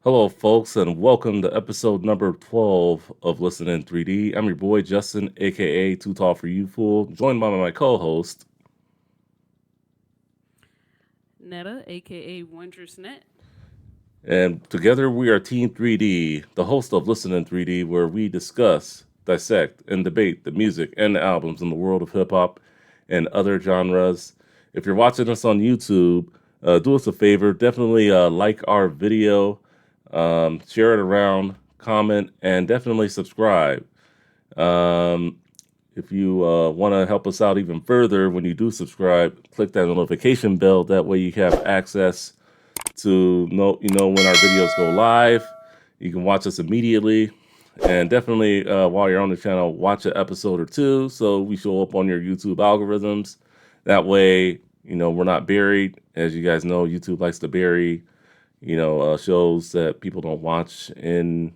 Hello, folks, and welcome to episode number 12 of Listen in 3D. I'm your boy, Justin, aka Too Tall for You Fool, joined by my co host. Netta, aka Wondrous Net. And together we are Team 3D, the host of Listen in 3D, where we discuss, dissect, and debate the music and the albums in the world of hip hop and other genres. If you're watching us on YouTube, do us a favor, definitely like our video, share it around, comment, and definitely subscribe. Um, if you want to help us out even further, when you do subscribe, click that notification bell. That way, you have access to know when our videos go live. You can watch us immediately, and definitely while you're on the channel, watch an episode or two so we show up on your YouTube algorithms. That way, we're not buried. As you guys know, YouTube likes to bury shows that people don't watch in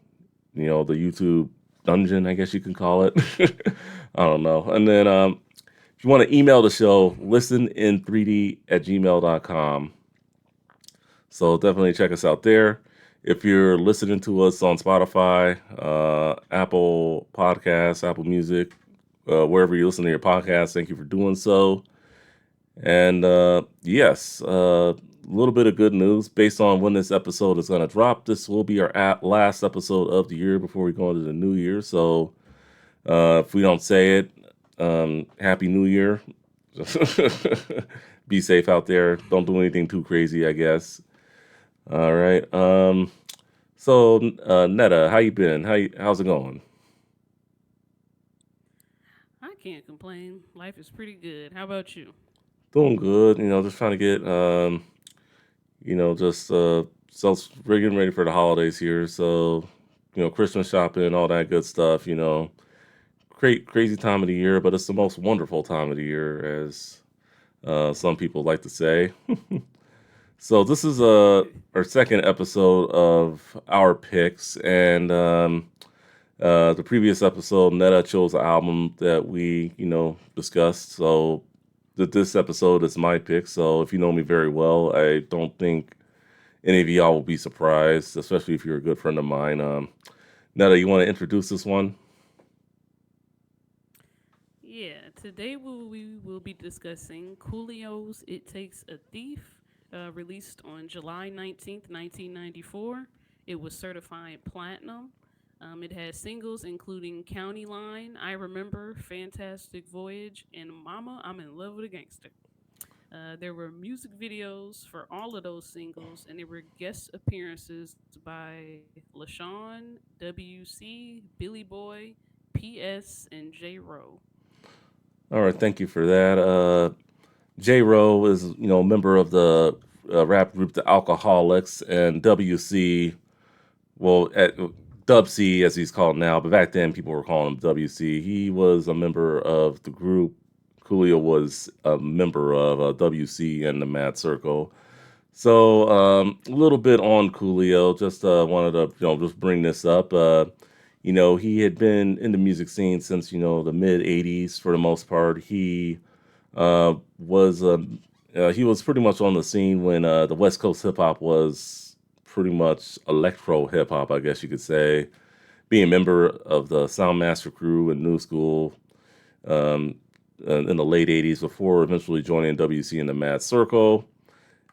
the YouTube dungeon, I guess you can call it. I don't know. And then if you want to email the show, listenin3d at gmail.com. So definitely check us out there. If you're listening to us on Spotify, Apple Podcasts, Apple Music, wherever you listen to your podcast, thank you for doing so. And yes, a little bit of good news based on when this episode is going to drop. This will be our last episode of the year before we go into the new year. So if we don't say it, Happy New Year. Be safe out there. Don't do anything too crazy, I guess. All right. So Netta, how you been? How's it going? I can't complain. Life is pretty good. How about you? Doing good. Just trying to get just so we're getting ready for the holidays here. So Christmas shopping, all that good stuff. Crazy time of the year, but it's the most wonderful time of the year, as some people like to say. So this is our second episode of our picks, and the previous episode, Netta chose an album that we discussed. So this episode is my pick. So if you know me very well, I don't think any of y'all will be surprised, especially if you're a good friend of mine. Netta, you want to introduce this one? Yeah, today we will be discussing Coolio's It Takes a Thief, released on July 19th, 1994. It was certified platinum. It has singles including County Line, I Remember, Fantastic Voyage, and Mama, I'm in Love with a Gangster. There were music videos for all of those singles, and there were guest appearances by LaShawn, WC, Billy Boy, PS, and J. Rowe. All right, thank you for that. J. Rowe is a member of the rap group the Alcoholics, and WC, well, at Dub C as he's called now, but back then people were calling him WC. He was a member of the group. Coolio was a member of WC and the Mad Circle. So a little bit on Coolio. Just wanted to just bring this up. He had been in the music scene since the mid '80s for the most part. He was pretty much on the scene when the West Coast hip hop was pretty much electro hip hop, I guess you could say. Being a member of the Soundmaster crew and New School um, in the late '80s before eventually joining WC in the Mad Circle.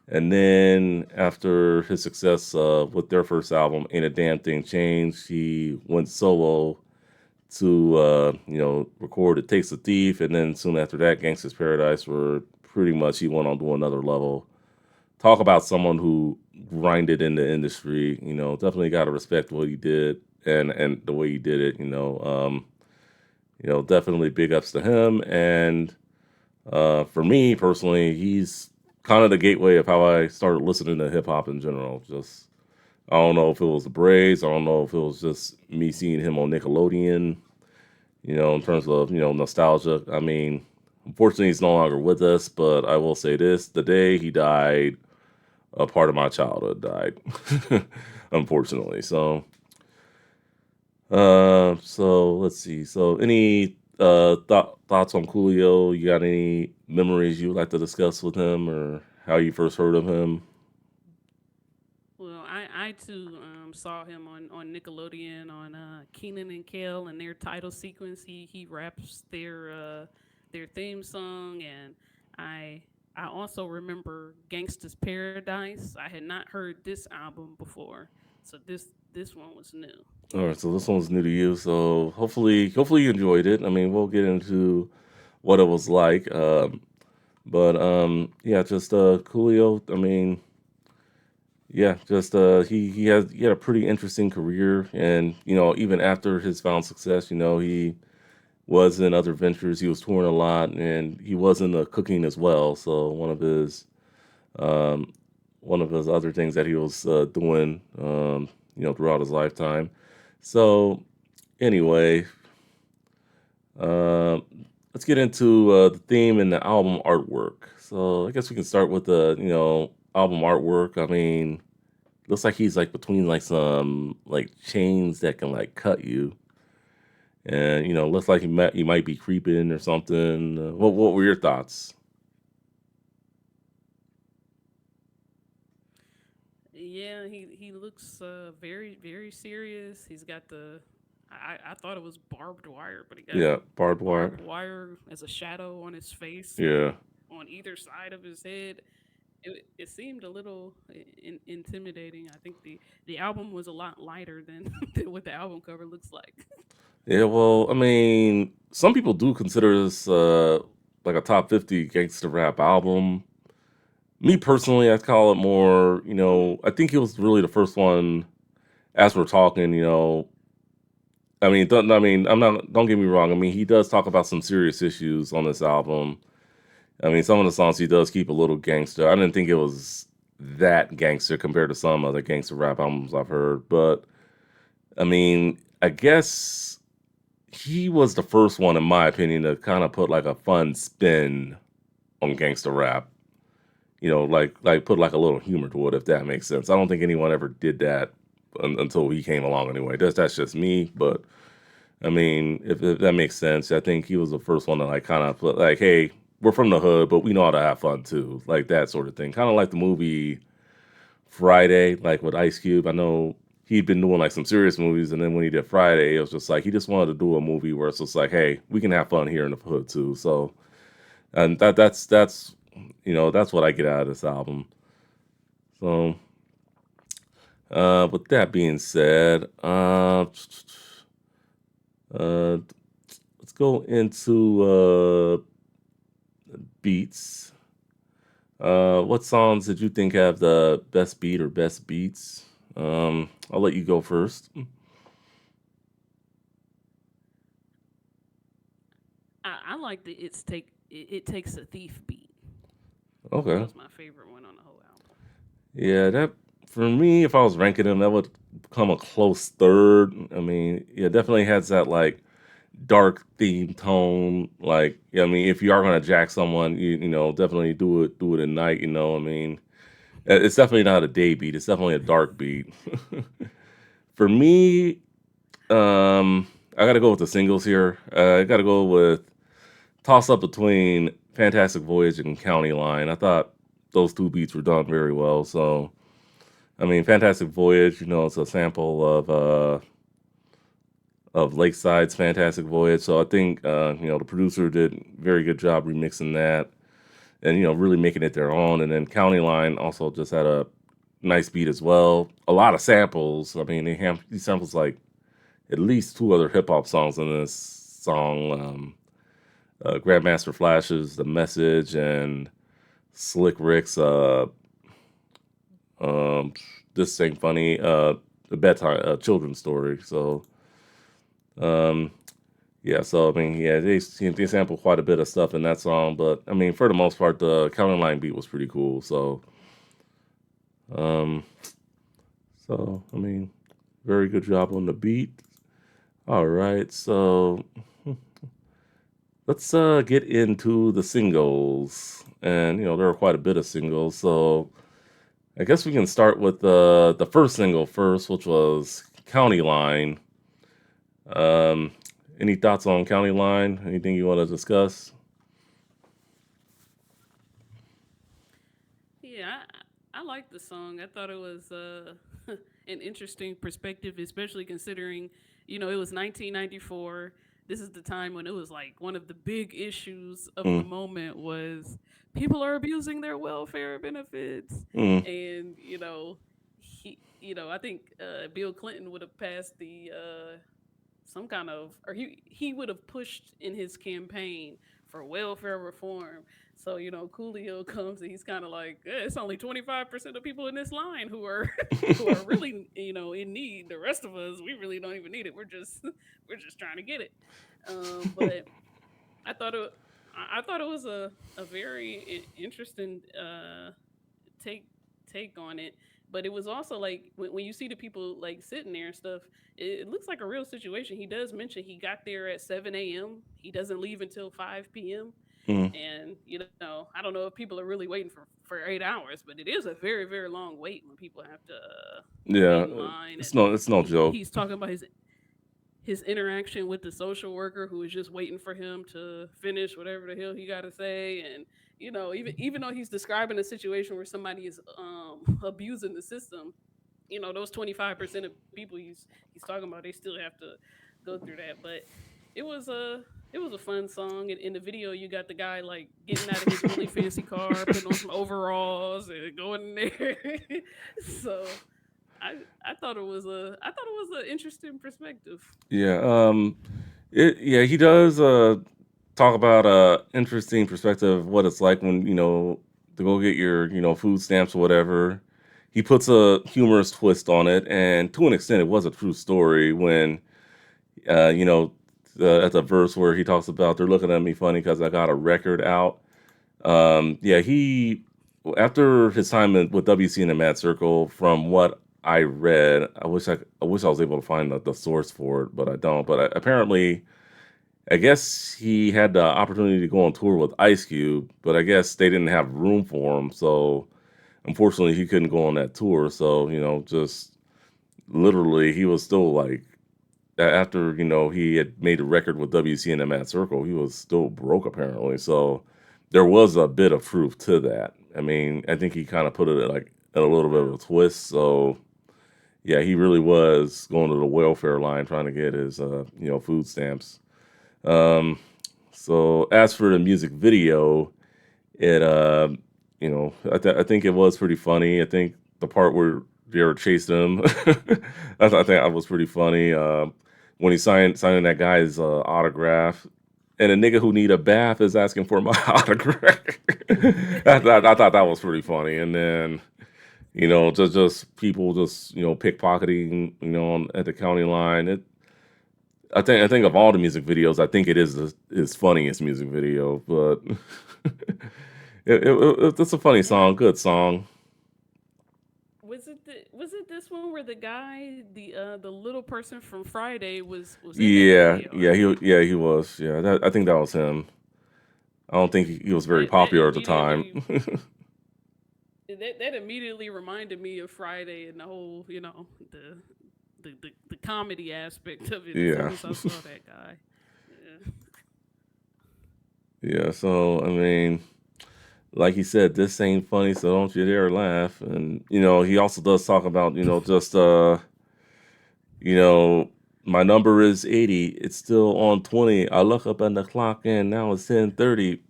And then after his success with their first album, Ain't a Damn Thing Changed, he went solo to record It Takes a Thief, and then soon after that, Gangsta's Paradise, where pretty much he went on to another level. Talk about someone who grinded in the industry. Definitely got to respect what he did and the way he did it. Definitely big ups to him. And for me personally, he's kind of the gateway of how I started listening to hip hop in general. Just I don't know if it was the braids. I don't know if it was just me seeing him on Nickelodeon. In terms of nostalgia. I mean, unfortunately, he's no longer with us. But I will say this: the day he died, a part of my childhood died. Unfortunately, so let's see. So any thoughts on Coolio? You got any memories you would like to discuss with him, or how you first heard of him? Well, I too saw him on Nickelodeon on Keenan and Kel and their title sequence. He raps their theme song, and I I also remember Gangsta's Paradise. I had not heard this album before, so this one was new. All right, so this one's new to you, so hopefully you enjoyed it. I mean, we'll get into what it was like, but yeah, just Coolio. I mean, yeah, just he had a pretty interesting career, and even after his found success, he was in other ventures. He was touring a lot, and he was in the cooking as well. So um, one of his other things that he was doing, throughout his lifetime. So anyway, uh, let's get into the theme and the album artwork. So I guess we can start with the album artwork. I mean, looks like he's like between like some like chains that can like cut you, and looks like he might be creeping or something. What were your thoughts? Yeah, he looks very serious. He's got I thought it was barbed wire, but he got Yeah, barbed wire. barbed wire as a shadow on his face Yeah, on either side of his head. It seemed a little intimidating. I think the album was a lot lighter than, than what the album cover looks like. yeah. Well, I mean, some people do consider this like a top 50 gangster rap album. Me personally, I'd call it more. Hmm. I think he was really the first one. As we're talking, I mean, I mean, I'm not. Don't get me wrong. I mean, he does talk about some serious issues on this album. I mean, some of the songs he does keep a little gangster. I didn't think it was that gangster compared to some other gangster rap albums I've heard. But I mean, I guess he was the first one, in my opinion, to kind of put like a fun spin on gangster rap. Like put like a little humor to it, if that makes sense. I don't think anyone ever did that until he came along. Anyway, that's just me. But I mean, if that makes sense, I think he was the first one to like kind of put like, hey, we're from the hood, but we know how to have fun too, like that sort of thing. Kind of like the movie Friday, like with Ice Cube. I know he'd been doing like some serious movies, and then when he did Friday, it was just like he just wanted to do a movie where it's just like, hey, we can have fun here in the hood too. So, and that's that's what I get out of this album. So, with that being said, uh, let's go into beats. What songs did you think have the best beat or best beats? I'll let you go first. I like the it takes a thief beat. That Okay. was my favorite one on the whole album. Yeah, that for me, if I was ranking them, that would come a close third. I mean, yeah, definitely has that like dark theme tone. Like, yeah, I mean, if you are gonna jack someone, definitely do it at night. I mean, it's definitely not a day beat. It's definitely a dark beat. For me, I got to go with the singles here. I got to go with toss up between Fantastic Voyage and County Line. I thought those two beats were done very well. So, I mean, Fantastic Voyage, it's a sample of Lakeside's Fantastic Voyage. So I think the producer did a very good job remixing that and really making it their own. And then County Line also just had a nice beat as well. A lot of samples. I mean, he samples like at least two other hip hop songs in this song. Grandmaster Flash's "The Message" and Slick Rick's um, "This Ain't Funny," the bedtime children's story. So um, yeah, so I mean, yeah, they sample quite a bit of stuff in that song, but I mean, for the most part, the County Line beat was pretty cool. Um, so I mean, very good job on the beat. All right, so let's get into the singles, and there are quite a bit of singles. So I guess we can start with the first single first, which was County Line. Um, any thoughts on County Line? Anything you want to discuss? Yeah, I I liked the song. I thought it was an interesting perspective, especially considering, it was 1994. This is the time when it was like one of the big issues of the Mm, moment was people are abusing their welfare benefits, mm, and I think Bill Clinton would have passed the some kind of, or he would have pushed in his campaign for welfare reform. So Coolio comes and he's kind of like, it's only 25% of people in this line who are who are really in need. The rest of us, we really don't even need it. We're just trying to get it. But I thought it I thought it was a very interesting take take on it. But it was also like when you see the people like sitting there and stuff, it looks like a real situation. He does mention he got there at 7 a.m. He doesn't leave until 5 p.m. mm. And I don't know if people are really waiting for 8 hours, but it is a very very long wait when people have to wait Yeah, in line. it's And no joke. he's talking about his interaction with the social worker who was just waiting for him to finish whatever the hell he got to say. And even though he's describing a situation where somebody is abusing the system, those 25% of people he's talking about, they still have to go through that. But it was a it was a fun song. And in the video you got the guy like getting out of his really fancy car, putting on some overalls and going in there. So I thought it was an interesting perspective. Yeah, yeah, he does talk about interesting perspective of what it's like when to go get your food stamps or whatever. He puts a humorous twist on it, and to an extent, it was a true story when uh, you know at the verse where he talks about they're looking at me funny because I got a record out. Yeah, he after his time with WC and the Mad Circle, from what I read, I wish I was able to find the source for it, but I don't. But apparently, I guess he had the opportunity to go on tour with Ice Cube, but I guess they didn't have room for him, so unfortunately he couldn't go on that tour. So just literally, he was still like after he had made a record with WC and the Mad Circle, he was still broke apparently. So there was a bit of truth to that. I mean, I think he kind of put it like in a little bit of a Wow. twist. So yeah, he really was going to the welfare line trying to get his food stamps. Um, so as for the music video, it I think it was pretty funny. I think the part where they were chasing him, I think that was pretty funny. When he signing that guy's autograph, and a nigga who need a bath is asking for my autograph. I thought that was pretty funny. And then just people just pickpocketing at the county line. I think of all the music videos, I think it is his funniest music video. But it's a funny And song, good song. was it this one where the guy, the little person from Friday was in that Yeah, video, right? he was. Yeah, I think that was him. I don't think he was very That popular at the time. immediately that immediately reminded me of Friday and the whole, the comedy aspect of it as soon Yeah, as I saw that guy. Yeah. yeah. So I mean, like he said, this ain't funny, so don't you dare laugh. And he also does talk about just you know, my number is 80. It's still on 20. I look up at the clock and now it's 10:30.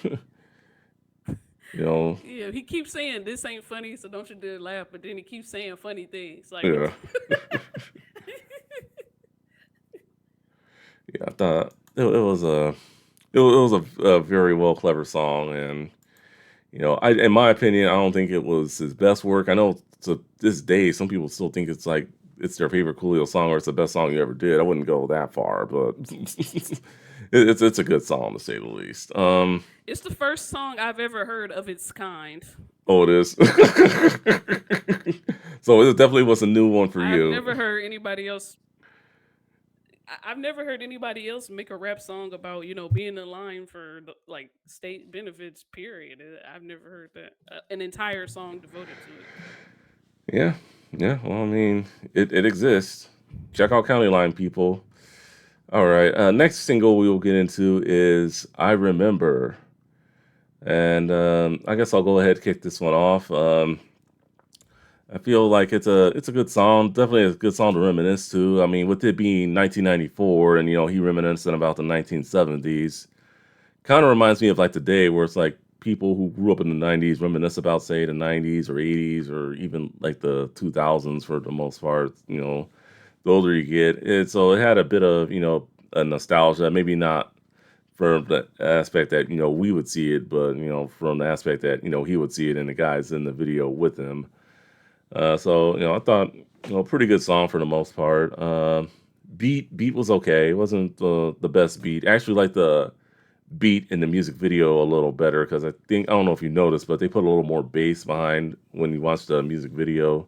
you know, Yeah, he keeps saying this ain't funny, so don't you dare laugh. But then he keeps saying funny things. Like, yeah, yeah. I thought it was it was a very well clever song, and in my opinion, I don't think it was his best work. I know to this day, some people still think it's like it's their favorite Coolio song or it's the best song you ever did. I wouldn't go that far, but it's a good song to say the least. it's the first song I've ever heard of its kind. Oh, it is. So it definitely was a new one for I've you. never heard anybody else. I've never heard anybody else make a rap song about being in line for like state benefits. Period. I've never heard that an entire song devoted to it. Yeah, yeah. Well, I mean, it exists. Check out County Line, people. All right. Next single we will get into is "I Remember," and I guess I'll go ahead and kick this one off. I feel like it's a good song. Definitely a good song to reminisce to. I mean, with it being 1994, and he reminiscing about the 1970s, kind of reminds me of like today, where it's like people who grew up in the 90s reminisce about, say, the 90s or 80s or even like the 2000s for the most part. The older you get, so it had a bit of a nostalgia, maybe not from the aspect that we would see it, but from the aspect that he would see it and the guys in the video with him. So I thought pretty good song for the most part. Beat was okay. It wasn't the best beat. I actually like the beat in the music video a little better because I don't know if you noticed, but they put a little more bass behind when you watch the music video,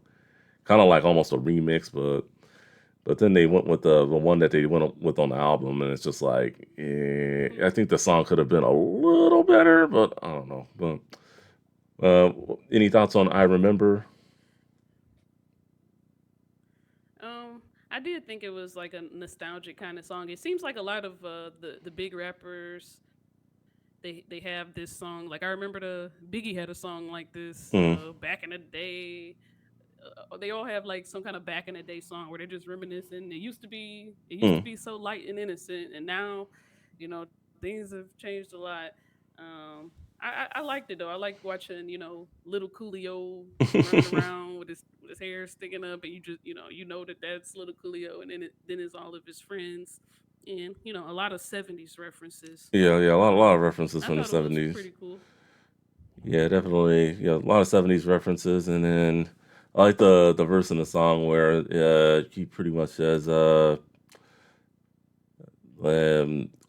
kind of like almost a remix, but then they went with the one that they went with on the album, and it's just like, I think the song could have been a little better, but I don't know. But any thoughts on "I Remember"? I did think it was like a nostalgic kind of song. It seems like a lot of the big rappers they have this song. Like I remember the Biggie had a song like this Hmm. back in the day. They all have like some kind of back in the day song where they're just reminiscing. It used to Hmm. be so light and innocent, and now, things have changed a lot. Um, I liked it though. I like watching little Coolio running around with his hair sticking up, and you know that that's little Coolio, and then it's all of his friends, and a lot of '70s references. Yeah, yeah, a lot of references I from the thought it was '70s. pretty cool. Yeah, definitely. Yeah, a lot of '70s references, and then I like the verse in the song where he pretty much says,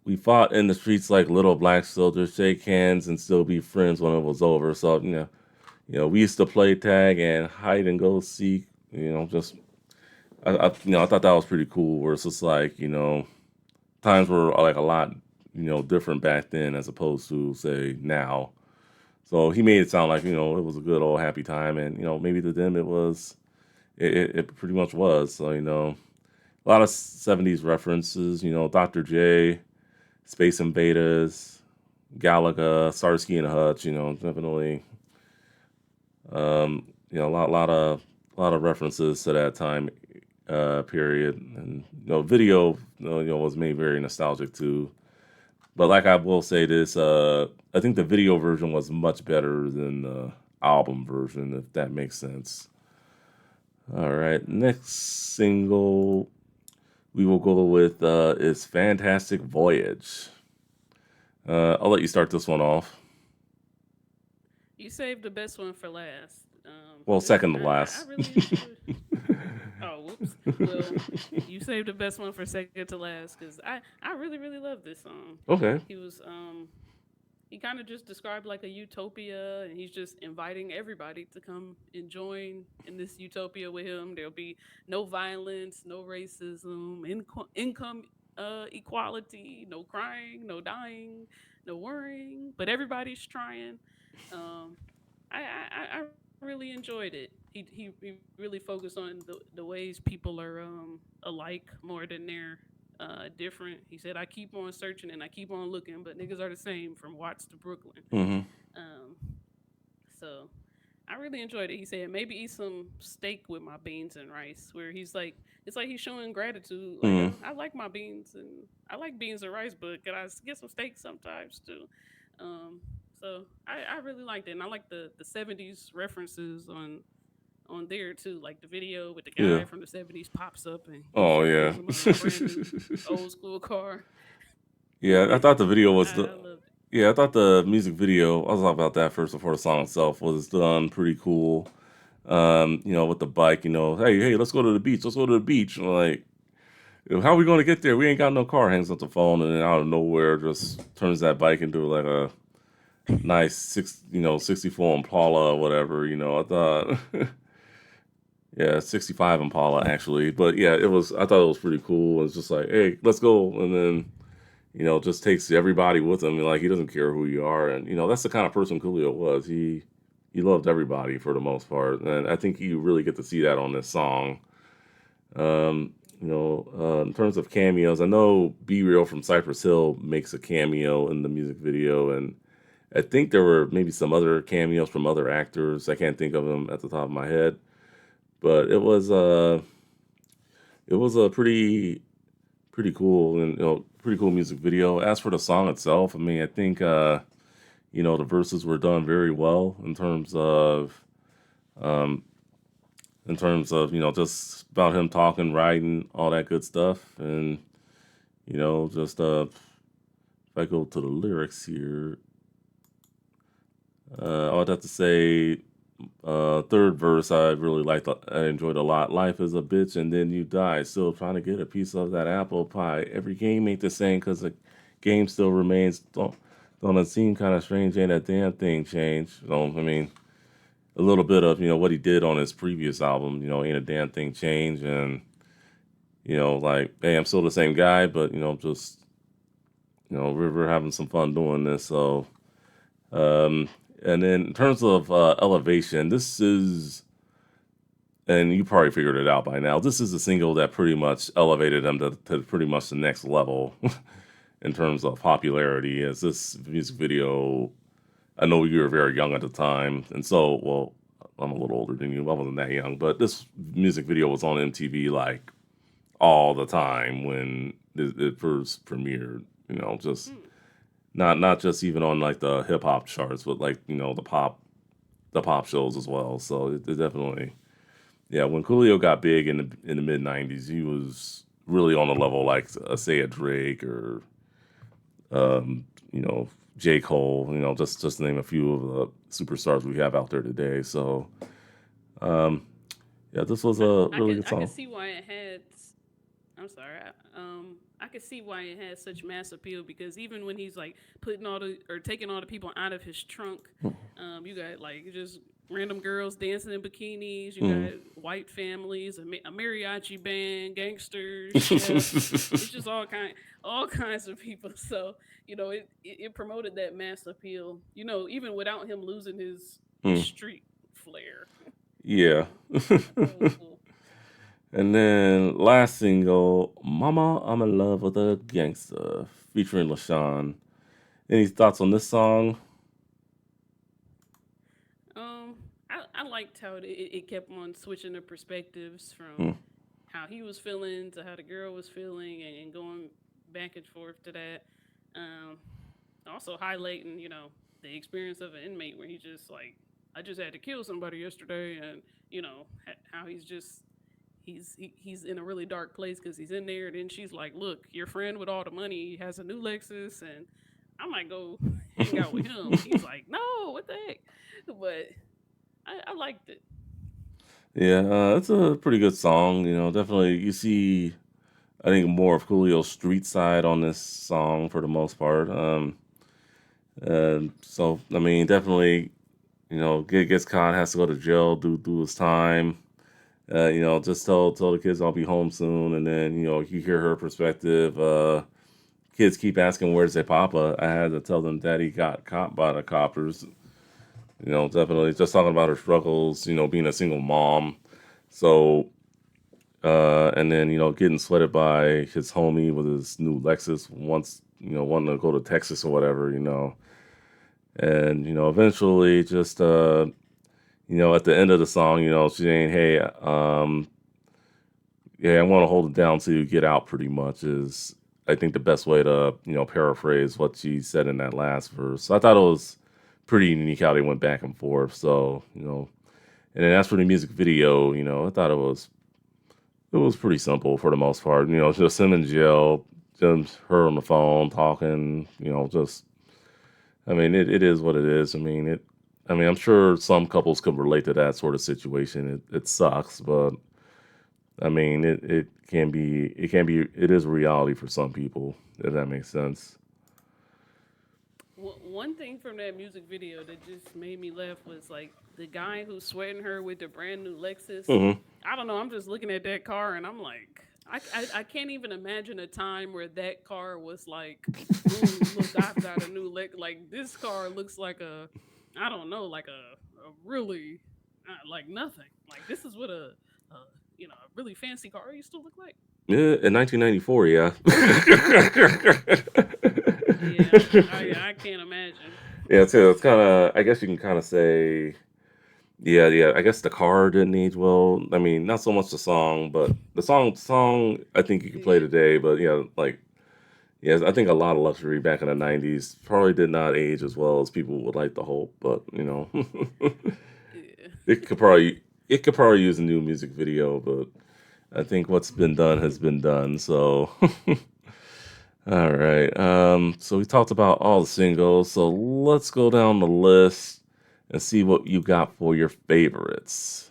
"We fought in the streets like little black soldiers, shake hands and still be friends when it was over." So we used to play tag and hide and go seek. Just I thought that was pretty cool. Where it's just like times were like a lot different back then as opposed to say now. So he made it sound like it was a good old happy time, and maybe to them it was. It pretty much was. So a lot of '70s references. Dr. J, Space Invaders, Galaga, Starsky and Hutch. Definitely. A lot of references to that time period, and video was made very nostalgic too. But like I will say this, I think the video version was much better than the album version, if that makes sense. All right, next single we will go with is "Fantastic Voyage." I'll let you start this one off. You saved the best one for last. Well, Cause second to I last. really enjoyed. Oh, whoops. Well, you saved the best one for second to last because I really really love this song. Okay. He was he kind of just described like a utopia, and he's just inviting everybody to come and join in this utopia with him. There'll be no violence, no racism, income equality, no crying, no dying, no worrying, but everybody's trying. Um, I really enjoyed it. He really focused on the ways people are alike more than they're different. He said, "I keep on searching and I keep on looking, but niggas are the same from Watts to Brooklyn." Hmm. Um, so I really enjoyed it. He said, "Maybe eat some steak with my beans and rice." Where he's like, it's like he's showing gratitude. Like, Hmm. I like my beans and I like beans and rice, but can I get some steak sometimes too? Um, so I really liked it, and I like the '70s references on there too. Like the video with the Yeah. guy from the '70s pops up and Oh yeah. gives him a brand new old school car. Yeah, I thought the video was I the. loved it. Yeah, I thought the music video. I was talking about that first before the song itself was done pretty cool. With the bike. Hey, hey, let's go to the beach. Let's go to the beach. I'm like, how are we going to get there? We ain't got no car. Hangs up the phone, and then out of nowhere, just turns that bike into like a nice 64 Impala or whatever. I thought, yeah, 65 Impala actually. But yeah, it was. I thought it was pretty cool. It's just like, hey, let's go, and then just takes everybody with him. Like he doesn't care who you are, and that's the kind of person Coolio was. He loved everybody for the most part, and I think you really get to see that on this song. In terms of cameos, I know Be Real from Cypress Hill makes a cameo in the music video, and I think there were maybe some other cameos from other actors. I can't think of them at the top of my head, but it was a pretty cool and pretty cool music video. As for the song itself, I mean, I think the verses were done very well um, in terms of just about him talking, writing, all that good stuff, and just if I go to the lyrics here, I would have to say third verse I really liked. I enjoyed a lot. Life is a bitch, and then you die. Still trying to get a piece of that apple pie. Every game ain't the same because the game still remains. Don't it seem kind of strange? Ain't a damn thing changed? So I mean, a little bit of what he did on his previous album. Ain't a damn thing changed, and like hey, I'm still the same guy, but just we're having some fun doing this. So um, and then in terms of elevation, this is, and you probably figured it out by now. This is a single that pretty much elevated him to pretty much the next level in terms of popularity. As this music video, I know you were very young at the time, and so well, I'm a little older than you. I wasn't that young, but this music video was on MTV like all the time when it first premiered. Just Hmm. not just even on like the hip hop charts, but like the pop shows as well. So it definitely, yeah. When Coolio got big in the mid '90s, he was really on a level like say a Drake or um, you know J Cole. Just to name a few of the superstars we have out there today. So yeah, this was a really good I could song. see why it had. I'm sorry. I could see why it has such mass appeal because even when he's like putting all the or taking all the people out of his trunk, you got like just random girls dancing in bikinis. You Mm. got white families, a mariachi band, gangsters, chefs. It's just all kinds of people. So it promoted that mass appeal. Even without him losing his Mm. street flair. Yeah. Old school. And then last single, Mama, I'm in Love with a Gangster, featuring LaShawn. Any thoughts on this song? I liked how it kept on switching the perspectives from Hmm. how he was feeling to how the girl was feeling and going back and forth to that. Um, Also highlighting, the experience of an inmate where he just like, I just had to kill somebody yesterday, and how he's in a really dark place because he's in there. And then she's like, "Look, your friend with all the money has a new Lexus, and I might go hang out with him." And he's like, "No, what the heck?" But I liked it. Yeah, it's a pretty good song. Definitely you see, I think, more of Coolio's street side on this song for the most part. So, I mean, definitely, gets caught, has to go to jail, do his time. Just tell the kids I'll be home soon, and then you hear her perspective. Kids keep asking where's their papa. I had to tell them daddy got caught by the coppers. Definitely just talking about her struggles. Being a single mom. So and then getting sweated by his homie with his new Lexus once wanting to go to Texas or whatever. And eventually just at the end of the song, she's saying, "Hey, yeah, I want to hold it down till you get out." Pretty much is, I think, the best way to paraphrase what she said in that last verse. So I thought it was pretty unique how they went back and forth. So and then as for the music video, I thought it was pretty simple for the most part. Just him in jail, just her on the phone talking. Just I mean, it is what it is. I mean it. I mean, I'm sure some couples could relate to that sort of situation. It sucks, but I mean, it is reality for some people, if that makes sense. One thing from that music video that just made me laugh was like the guy who's sweating her with the brand new Lexus. Hmm. I don't know. I'm just looking at that car and I'm like, I can't even imagine a time where that car was like, "Ooh, look, I've got a new Lex." Like this car looks like I don't know, like a really like nothing. Like this is what a a really fancy car used to look like. Yeah, in 1994, yeah. Yeah, I can't imagine. Yeah, so it's kind of. I guess you can kind of say. Yeah, yeah. I guess the car didn't age well. I mean, not so much the song, but the song I think you could play Yeah. today. But yeah, like yes, I think a lot of luxury back in the '90s probably did not age as well as people would like to hope. But Yeah. it could probably it could probably use a new music video. But I think what's been done has been done. So all right. So we talked about all the singles. So let's go down the list and see what you got for your favorites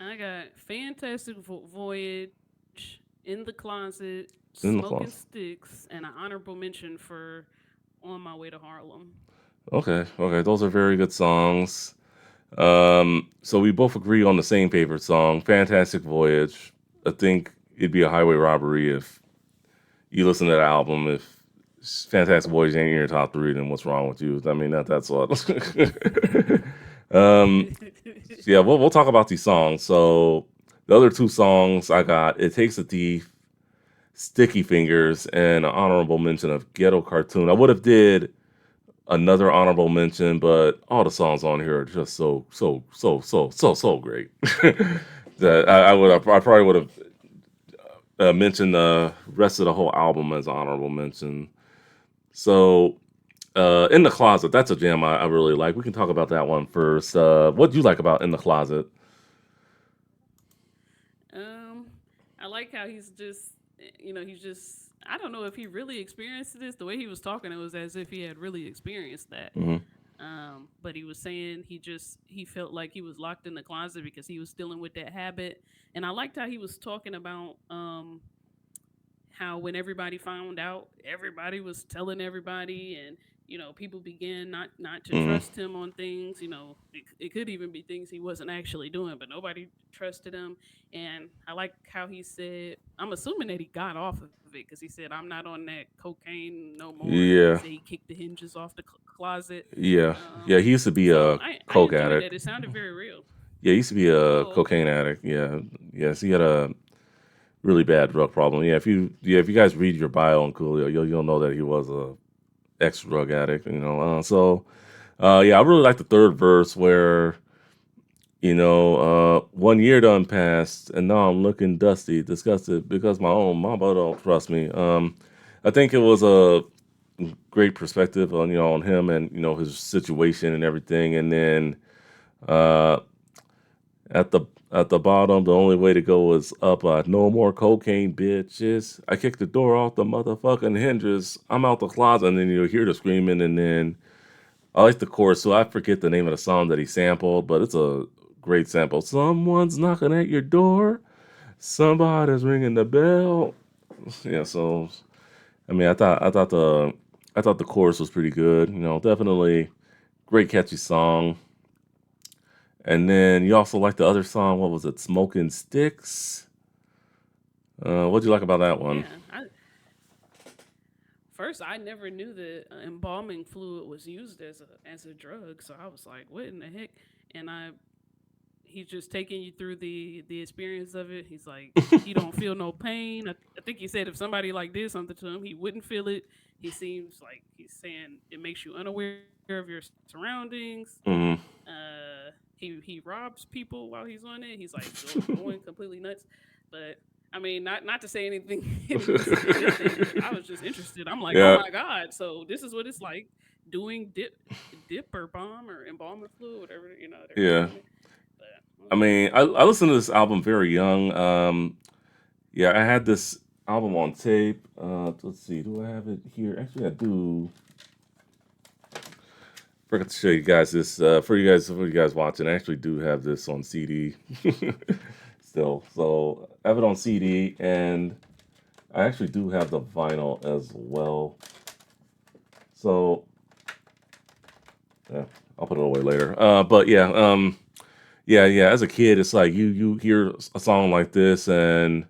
I got Fantastic Voyage, In the Closet, in Smoking the closet. Sticks, and an honorable mention for On My Way to Harlem. Okay, okay, those are very good songs. So we both agree on the same favorite song, "Fantastic Voyage." I think it'd be a highway robbery if you listen to that album. If "Fantastic Voyage" ain't in your top three, then what's wrong with you? I mean, that's what. um, yeah, we'll talk about these songs. So the other two songs I got, "It Takes a Thief," "Sticky Fingers," and an honorable mention of "Ghetto Cartoon." I would have did another honorable mention, but all the songs on here are just so great that I probably would have mentioned the rest of the whole album as honorable mention. So, in the closet, that's a jam I really like. We can talk about that one first. What do you like about in the closet? um, I like how he's just, he's just. I don't know if he really experienced this. The way he was talking, it was as if he had really experienced that. Hmm. But he was saying he felt like he was locked in the closet because he was dealing with that habit. And I liked how he was talking about how when everybody found out, everybody was telling everybody, and people began not to Hmm. trust him on things. It could even be things he wasn't actually doing, but nobody trusted him. And I like how he said, I'm assuming that he got off of it because he said, I'm not on that cocaine no more, and he Yeah, said he kicked the hinges off the closet. yeah, yeah. He used to be So a I coke enjoyed addict. that. It sounded very real. Yeah, he used to be a Oh, cocaine okay. addict. Yeah, yes, he had a really bad drug problem. If you guys read your bio on Coolio, you'll know that he was a ex drug addict. Yeah, I really like the third verse where 1 year done passed and now I'm looking dusty, disgusted because my own mama don't trust me. I think it was a great perspective on on him and his situation and everything, and then uh, at the bottom, the only way to go is up. No more cocaine, bitches. I kicked the door off the motherfucking hinges. I'm out the closet, and then you'll hear the screaming, and then I like the chorus. So I forget the name of the song that he sampled, but it's a great sample. Someone's knocking at your door. Somebody's ringing the bell. Yeah. So I mean, I thought the chorus was pretty good. Definitely great catchy song. And then you also like the other song. What was it? Smoking Sticks. What'd you like about that one? Yeah. First, I never knew that embalming fluid was used as a drug, so I was like, "What in the heck?" And he's just taking you through the experience of it. He's like, he don't feel no pain. I think he said if somebody like did something to him, he wouldn't feel it. He seems like he's saying it makes you unaware of your surroundings. Hmm. He robs people while he's on it. He's like going completely nuts. But I mean, not to say anything any good things, but I was just interested. I'm like, oh Yeah. my god! So this is what it's like doing dip or bomb or embalming fluid, whatever they're Yeah. calling it. But I okay, mean, I listened to this album very young. Yeah, I had this album on tape. Let's see, do I have it here? Actually, I do. Forgot to show you guys this. For you guys watching, I actually do have this on CD still. So I have it on CD, and I actually do have the vinyl as well. So yeah, I'll put it away later. But yeah, yeah. As a kid, it's like you hear a song like this, and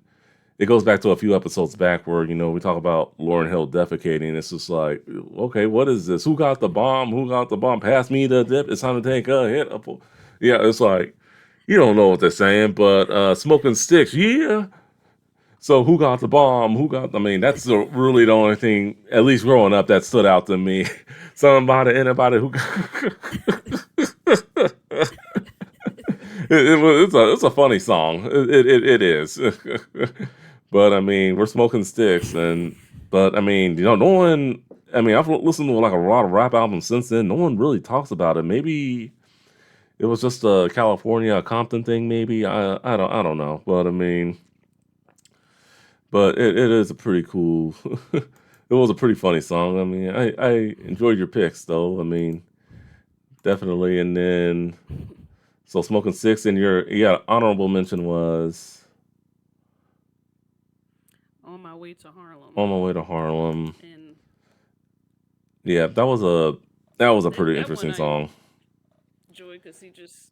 it goes back to a few episodes back where we talk about Lauryn Hill defecating. It's just like, okay, what is this? Who got the bomb? Who got the bomb? Pass me the dip. It's time to take a hit. Yeah, it's like you don't know what they're saying, but smoking sticks, yeah. So who got the bomb? Who got? I mean, that's really the only thing, at least growing up, that stood out to me. Somebody, anybody who. It's a funny song. It is. But I mean, we're smoking sticks, and but I mean, no one. I mean, I've listened to like a lot of rap albums since then. No one really talks about it. Maybe it was just a California, a Compton thing. Maybe I don't know. But I mean, but it is a pretty cool. It was a pretty funny song. I mean, I enjoyed your picks though. I mean, definitely. And then so smoking six, and your honorable mention was On my way to Harlem, on my way to Harlem. and Yeah, that was a pretty that one interesting I song. enjoyed because he just.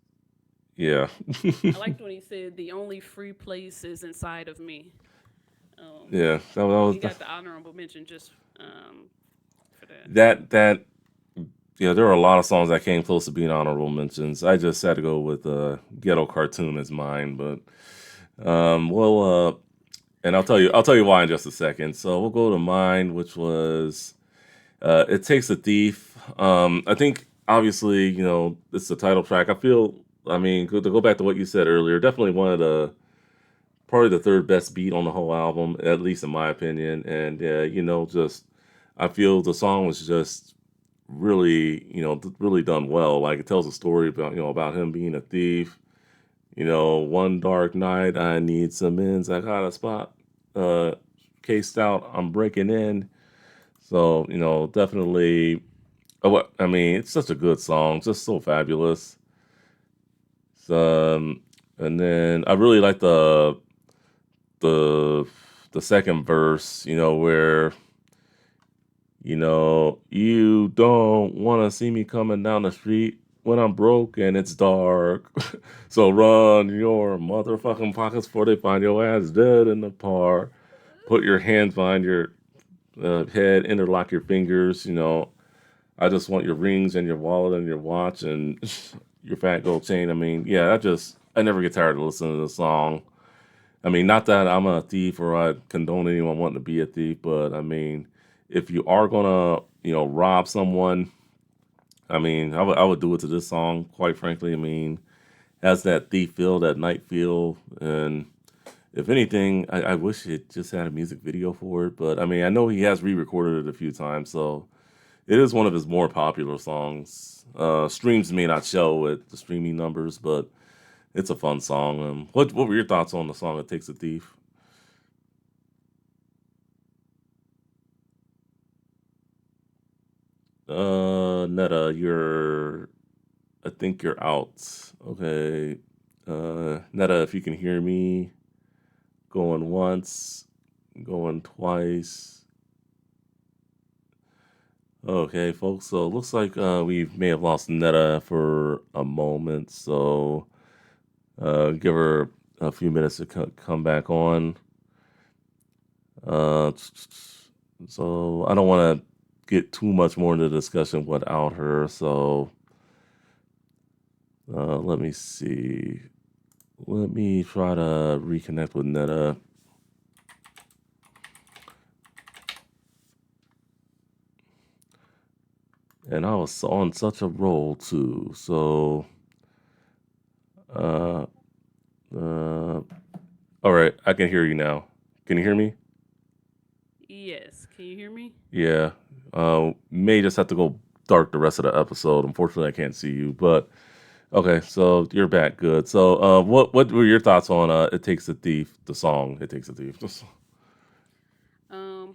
Yeah. I liked when he said the only free place is inside of me. Um, Yeah, that he was got the honorable mention just for that. that yeah, there were a lot of songs that came close to being honorable mentions. I just had to go with Ghetto Cartoon as mine, but well and I'll tell you why in just a second. So we'll go to mine, which was It Takes a Thief. I think obviously, it's the title track. I mean, to go back to what you said earlier, definitely one of the probably the third best beat on the whole album, at least in my opinion. And just I feel the song was just really, really done well. Like it tells a story about about him being a thief. One dark night, I need some ends. I got a spot uh cased out. I'm breaking in. So definitely. What I mean, it's such a good song, just so fabulous. And then I really like the the second verse, where you don't want to see me coming down the street when I'm broke and it's dark. So run your motherfucking pockets before they find your ass dead in the park. Put your hands behind your head, interlock your fingers. I just want your rings and your wallet and your watch and your fat gold chain. I mean, yeah, I never get tired of listening to the song. I mean, not that I'm a thief or I condone anyone wanting to be a thief, but I mean, if you are gonna, rob someone, I mean, I would do it to this song. Quite frankly, I mean, has that thief feel, that night feel, and if anything, I wish it just had a music video for it. But I mean, I know he has re-recorded it a few times, so it is one of his more popular songs. Streams may not show it, the streaming numbers, but it's a fun song. What were your thoughts on the song "It Takes a Thief"? Netta, I think you're out. Okay. Netta, if you can hear me, going once, going twice. Okay, folks. So it looks like we may have lost Netta for a moment. So give her a few minutes to come back on. Uh, so I don't want to get too much more into the discussion without her. So let me see. Let me try to reconnect with Netta. And I was on such a roll too. So, uh, all right, I can hear you now. Can you hear me? Yes, can you hear me? Yeah. May just have to go dark the rest of the episode. Unfortunately, I can't see you, but okay. So you're back. Good. So, what were your thoughts on "It Takes a Thief"? The song "It Takes a Thief." Um,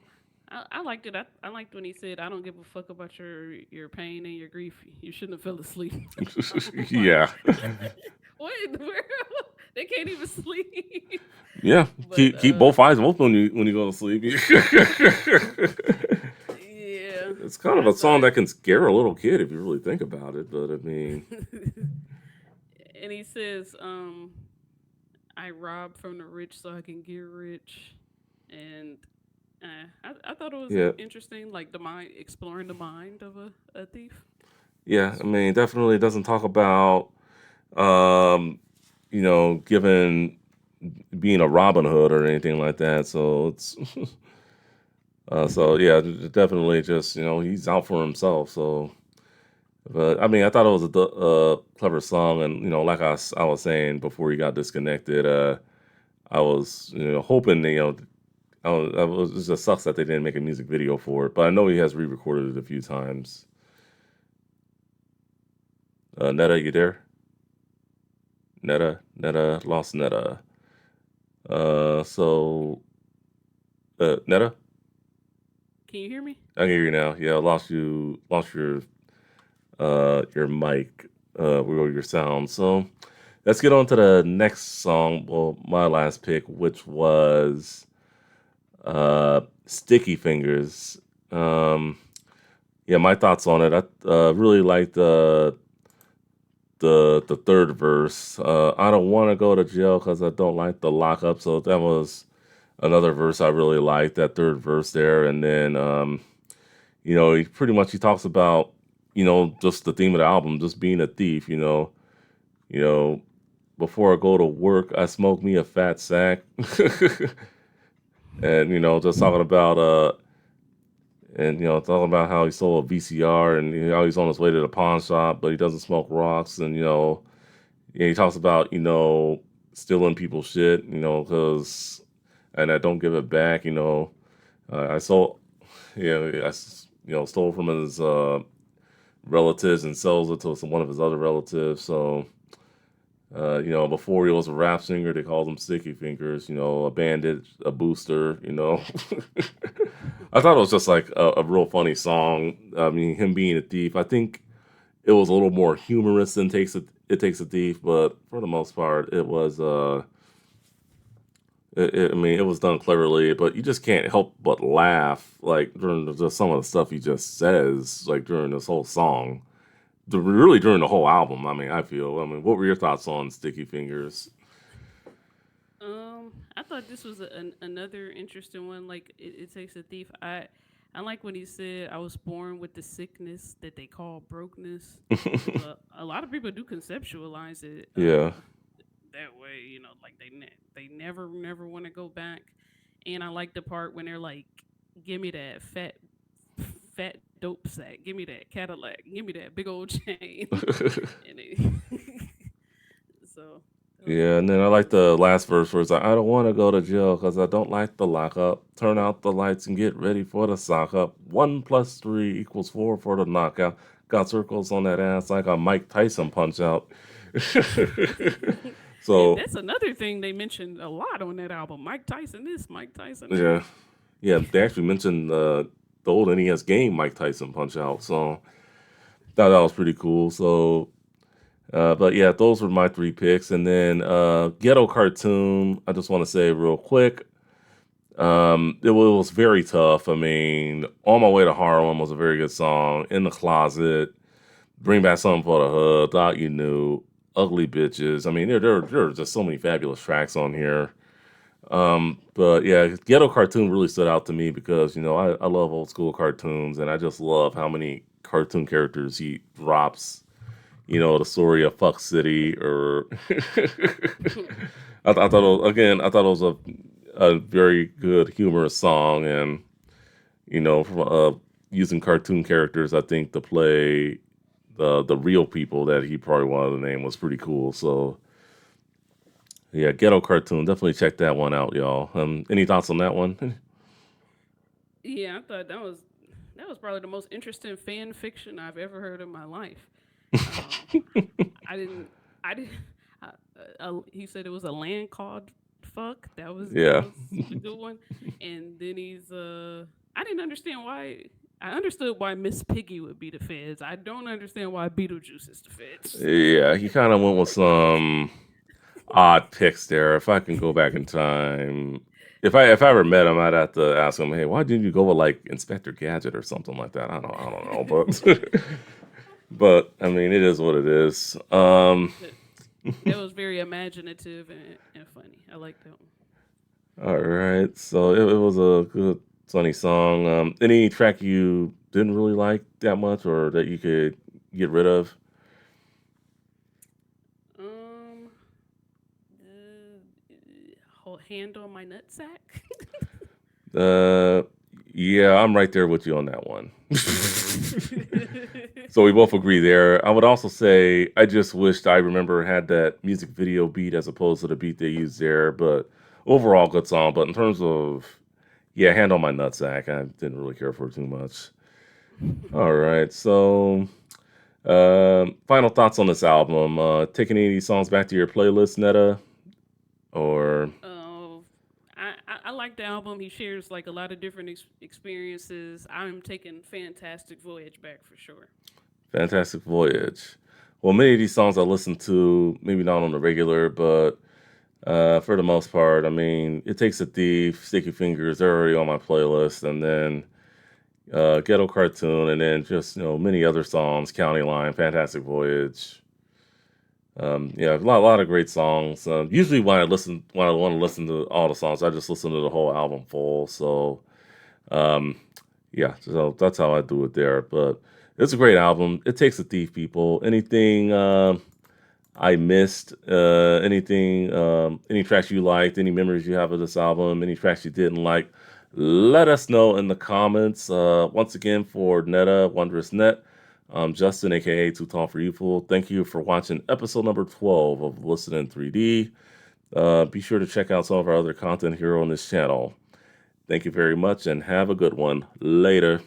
I liked it. I liked when he said, "I don't give a fuck about your pain and your grief. You shouldn't have fell asleep." I was Yeah. like, "What in the world? They can't even sleep." Yeah. But Keep both eyes open when you go to sleep. yeah, It's kind of I a song thought. that can scare a little kid if you really think about it. But I mean, And he says, "I rob from the rich so I can get rich," and I thought it was yeah, interesting, like the mind exploring the mind of a thief. yeah. I mean, definitely doesn't talk about um, given being a Robin Hood or anything like that. So it's so yeah, definitely just he's out for himself. So But I mean, I thought it was a clever song, and like I was saying before you got disconnected, I was hoping it just sucks that they didn't make a music video for it, but I know he has re-recorded it a few times. Netta, you there? Netta, lost Netta. So Netta, Can you hear me? I can hear you now. Yeah, I lost your mic, or your sound. So let's get on to the next song. Well, my last pick, which was Sticky Fingers. Um, yeah, my thoughts on it. I really liked the third verse. I don't want to go to jail because I don't like the lockup. So that was another verse I really liked. That third verse there, and then he talks about just the theme of the album, just being a thief. You know, before I go to work, I smoke me a fat sack, and just talking about talking about how he sold a VCR and how he's on his way to the pawn shop, but he doesn't smoke rocks, and he talks about stealing people's shit, because and I don't give it back, I sold, stole from his relatives and sells it to one of his other relatives, so. Before he was a rap singer, they called him Sticky Fingers, a bandit, a booster, I thought it was just like a real funny song. I mean, him being a thief, I think it was a little more humorous than It Takes a Thief, but for the most part, it was, I mean, it was done cleverly, but you just can't help but laugh, like, during just some of the stuff he just says, like, during this whole song. Really during the whole album. I mean, what were your thoughts on Sticky Fingers? I thought this was another interesting one. Like it takes a thief. I like when he said, "I was born with the sickness that they call brokenness," because a lot of people do conceptualize it Yeah. that way. Like they never want to go back. And I like the part when they're like, "Give me that fat dope sack. Give me that Cadillac. Give me that big old chain." and it, so that was Yeah, pretty and then I funny like to see. the last verse where it's like, I don't want to go to jail because I don't like the lockup. Turn out the lights and get ready for the sock up. 1 plus 3 equals 4 for the knockout. Got circles on that ass like a Mike Tyson punch out. And So, that's another thing they mentioned a lot on that album. Mike Tyson this, Mike Tyson that. yeah. Yeah, they actually mentioned the old NES game Mike Tyson punch out. So, thought that was pretty cool. So, but yeah, those were my three picks. And then Ghetto Cartoon, I just want to say real quick, it was very tough. I mean, On My Way to Harlem was a very good song. In the Closet, Bring Back Something for the Hood, Thought You Knew, Ugly Bitches. I mean, there are just so many fabulous tracks on here. But yeah, Ghetto Cartoon really stood out to me because, I love old school cartoons and I just love how many cartoon characters he drops. The story of Fuck City, or I thought I thought it was a very good humorous song, and from, using cartoon characters, I think to play the real people that he probably wanted to name was pretty cool. So yeah, Ghetto Cartoon, definitely check that one out, y'all. Any thoughts on that one? Yeah, I thought that was probably the most interesting fan fiction I've ever heard in my life. Um, I didn't I didn't. He said it was a land called fuck. That Yeah, was a good one. And then I didn't understand why. I understood why Miss Piggy would be the feds. I don't understand why Beetlejuice is the feds. yeah, he kind of went with some odd picks there. If I can go back in time, if I ever met him, I'd have to ask him, "Hey, why didn't you go with like Inspector Gadget or something like that?" I don't know, but but I mean, it is what it is. that, that was very imaginative and funny. I like that one. All right, so it was a good funny song. Any track you didn't really like that much, or that you could get rid of? Um, hold hand on my nutsack. Uh, yeah, I'm right there with you on that one. So we both agree there. I would also say I just wished I remember had that music video beat as opposed to the beat they used there. But overall, good song. But in terms of yeah, hand on my nutsack, I didn't really care for it too much. All right, so final thoughts on this album. Taking any of these songs back to your playlist, Netta, or Uh, I like the album. He shares like a lot of different experiences. I'm taking Fantastic Voyage back for sure. Fantastic Voyage? Well, many of these songs I listen to, maybe not on the regular, but for the most part, I mean, It Takes a Thief, Sticky Fingers, they're already on my playlist, and then Ghetto Cartoon, and then just many other songs, County Line, Fantastic Voyage. Yeah, a lot of great songs. Usually, when I want to listen to all the songs, I just listen to the whole album full. So, um, yeah, so that's how I do it there. But it's a great album. It Takes a Thief, people. Anything I missed? Anything? Any tracks you liked? Any memories you have of this album? Any tracks you didn't like? Let us know in the comments. Once again, for Netta Wondrous Net, Justin, aka Too Tall for Youthful. Thank you for watching episode number 12 of Listen in 3D. Be sure to check out some of our other content here on this channel. Thank you very much and have a good one. Later.